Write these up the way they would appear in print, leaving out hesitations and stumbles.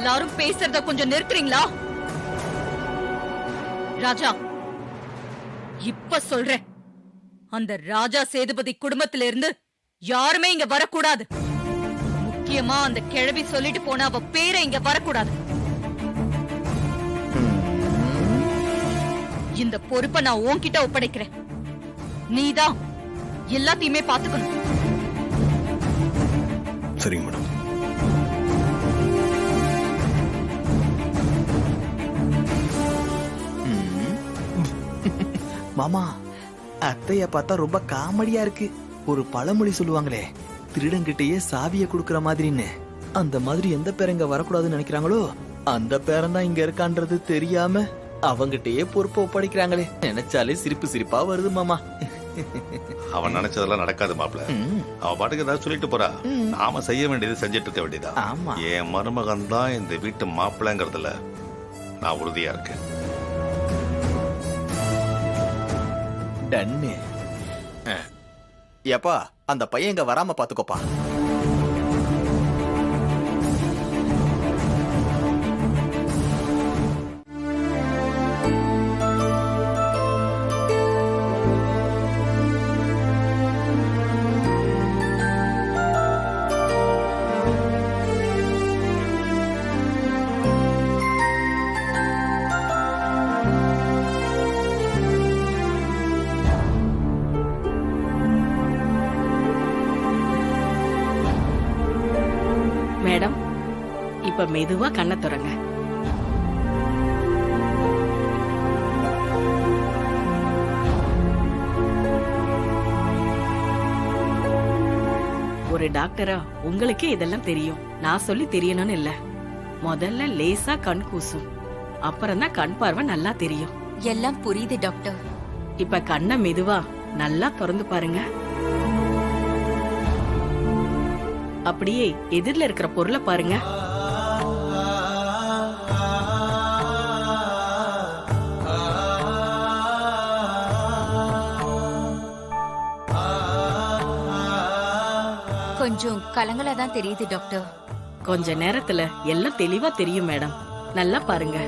எல்லாரும் பேசுறத கொஞ்சம் நிறுத்துறீங்களா? ராஜா, இப்ப சொல்றேன், அந்த ராஜா சேதுபதி குடும்பத்தில இருந்து யாருமே இங்க வரக்கூடாது. முக்கியமா அந்த கிழவி சொல்லிட்டு போன அவ பேரை இங்க வரக்கூடாது. இந்த பொறுப்பை நான் உன்கிட்ட ஒப்படைக்கிறேன். நீதான் எல்லாத்தையுமே பாத்துக்கணும். சரிங்க மேடம். மாமா, அத்தைய பார்த்தா ரொம்ப காமெடியா இருக்கு. ஒரு பழமொழி சொல்லுவாங்களே, திருடங்கிட்டயே சாவிய குடுக்கற மாதிரின்னு. அந்த மாதிரி எந்த பேர் இங்க வரக்கூடாதுன்னு நினைக்கிறாங்களோ அந்த பேரன் தான் இங்க இருக்கான்றது தெரியாம அவங்கிட்டயே பொறுப்பை ஒப்படைக்கிறாங்களே. நினைச்சாலே சிரிப்பு சிரிப்பா வருது மாமா. அவன் நினைச்சதெல்லாம் நடக்காது மாப்ள. அவ பாட்டுக்கு ஏதாவது சொல்லிட்டு போறா. நாம செய்ய வேண்டியது செஞ்சிட்டு இருக்க வேண்டியதா. ஆமா, என் மருமகன் தான் இந்த வீட்டு மாப்பிள்ளைங்கிறதுல நான் உறுதியா இருக்கேன். டன்னு. ஏப்பா, அந்த பையன் இங்க வராம பாத்துக்கோப்பா. மேடம், இப்ப மெதுவா கண்ணை திறங்க. ஒரு டாக்டரா உங்களுக்கே இதெல்லாம் தெரியும். நான் சொல்லி தெரியணும்னு இல்ல. முதல்ல லேசா கண் கூசும், அப்புறம் தான் கண் பார்வை நல்லா தெரியும். எல்லாம் புரியுது டாக்டர். இப்ப கண்ணை மெதுவா நல்லா திறந்து பாருங்க. அப்படியே எதிரில இருக்கிற பொருளை பாருங்க. கொஞ்சம் கலங்கலா தான் தெரியுது டாக்டர். கொஞ்ச நேரத்துல எல்லாம் தெளிவா தெரியும் மேடம். நல்லா பாருங்க.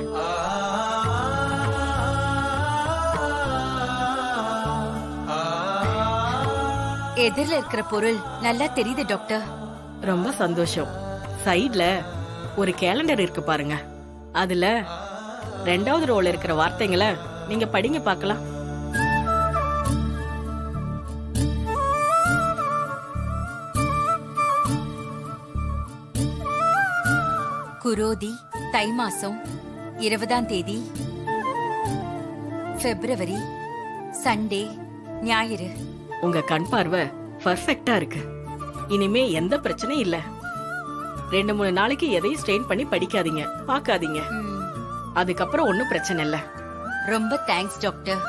எதிரில இருக்கிற பொருள் நல்லா தெரியுது டாக்டர். ரொம்ப சந்தோஷம். சைடுல ஒரு கேலண்டர் இருக்கு பாருங்க. அதுல 2வது ரோல இருக்கிற வார்த்தைங்களை நீங்க படிங்க பார்க்கலாம். குரோதி தை மாசம் 20ஆம் தேதி பிப்ரவரி சண்டே ஞாயிறு. உங்க கண் பார்வை பர்ஃபெக்ட்டா இருக்கு. இனிமே எந்த பிரச்சனையும் இல்ல. 2-3 நாளைக்கு எதையும் ஸ்ட்ரெயின் பண்ணி படிக்காதீங்க, பார்க்காதீங்க. அதுக்கப்புறம் ஒன்னும் பிரச்சனை இல்ல. ரொம்ப தேங்க்ஸ் டாக்டர்.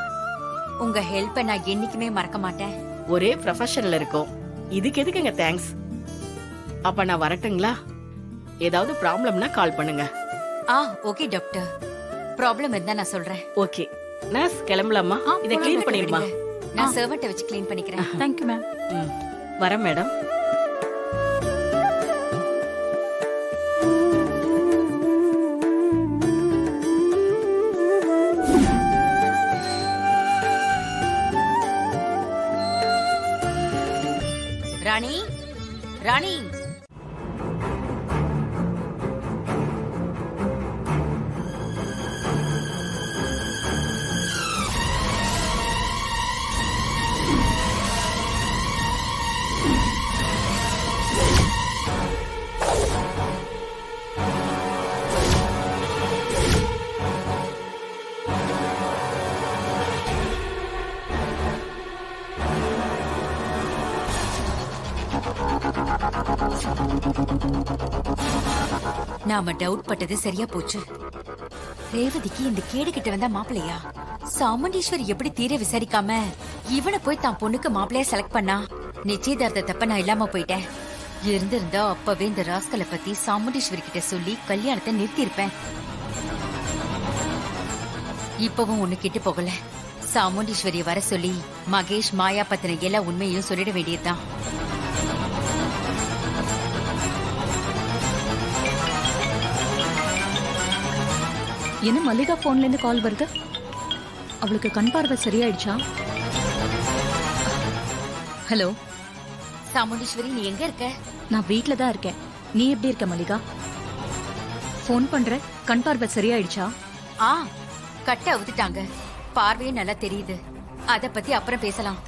உங்க ஹெல்ப்பை நான் என்னைக்குமே மறக்க மாட்டேன். ஒரே ப்ரொஃபஷன்ல இருக்கோம், இதுக்கு எதுக்குங்க தேங்க்ஸ்? அப்ப நான் வரட்டுங்களா? ஏதாவது ப்ராப்ளம்னா கால் பண்ணுங்க. Okay doctor. ப்ராப்ளம் இருந்தா நான் சொல்றேன். ஓகே நர்ஸ், கிளம்பலாமா? இதை க்ளீன் பண்ணிடுமா? நான் சர்வன்ட்டை வச்சு க்ளீன் பண்ணிக்கிறேன். Thank you ma'am. வரேன் மேடம். ராணி, ராணி, நாம டவுட் பட்டது சரியா போச்சு. ரேவதிக்கு இந்த கேடு கிட்ட வந்தா மாப்பிள்ளையா? சாமுண்டீஸ்வரி எப்படி தீர விசாரிக்காம இவனை போய் தான் பொண்ணுக்கு மாப்பிள்ளையா செலக்ட் பண்ணா? நிச்சயதார்த்த தப்ப நான் இல்லாம போயிட்டேன். இருந்திருந்தா அப்பவே இந்த ராஸ்கலை பத்தி சாமுண்டீஸ்வரி கிட்ட சொல்லி கல்யாணத்தை நிறுத்தி இருப்பேன். இப்பவும் ஒண்ணு கிட்டு போகல. சாமுண்டீஸ்வரிய வர சொல்லி மகேஷ் மாயா பத்தின எல்லா உண்மையும் சொல்லிட வேண்டியதுதான். என்ன மல்லிகா போன்ல இருந்து கால் வருது? அவளுக்கு கண் பார்வை சரியாயிடுச்சா? ஹலோ சாமுண்டீஸ்வரி, நீ எங்க இருக்க? நான் வீட்ல தான் இருக்கேன். நீ எப்படி இருக்க மல்லிகா? ஃபோன் பண்ற, கண் பார்வை சரியாயிடுச்சா? ஆ, கட்ட அவுத்துட்டாங்க. பார்வையும் நல்லா தெரியுது. அத பத்தி அப்புறம் பேசலாம்.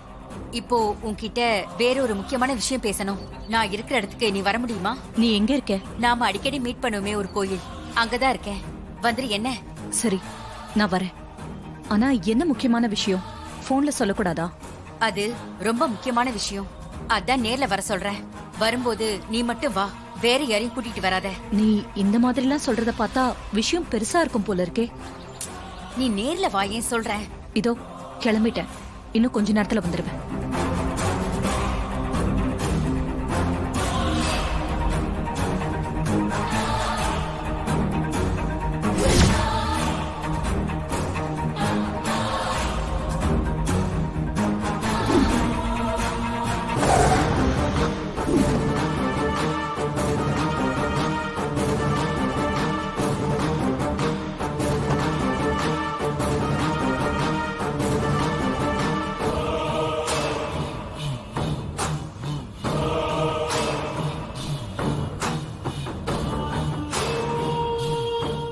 இப்போ உன்கிட்ட வேற ஒரு முக்கியமான விஷயம் பேசணும். நான் இருக்கிற இடத்துக்கு நீ வர முடியுமா? நீ எங்க இருக்க? நாம அடிக்கடி மீட் பண்ணுவோமே ஒரு கோயில், அங்கதான் இருக்கேன். வந்துரு. என்ன? சரி, நான் வரேன். ஆனா என்ன முக்கியமான விஷயம்? போன்ல சொல்லக்கூடாதா? அது ரொம்ப முக்கியமான விஷயம். அதான் நேர்ல வர சொல்றேன். வரும்போது நீ மட்டும் வா, வேற யாரையும் கூட்டிட்டு வராத. நீ இந்த மாதிரிலாம் சொல்றத பார்த்தா விஷயம் பெருசா இருக்கும் போல இருக்கே. நீ நேர்ல வா, ஏன் சொல்றேன். இதோ கிளம்பிட்டேன். இன்னும் கொஞ்ச நேரத்துல வந்துருவேன்.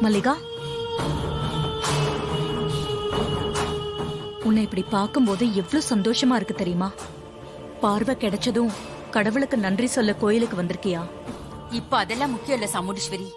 மல்லிகா, உன்னை இப்படி பார்க்கும்போது எவ்வளவு சந்தோஷமா இருக்கு தெரியுமா? பார்வை கிடைச்சதும் கடவுளுக்கு நன்றி சொல்ல கோயிலுக்கு வந்திருக்கியா? இப்ப அதெல்லாம் முக்கியம் இல்ல சாமுண்டீஸ்வரி.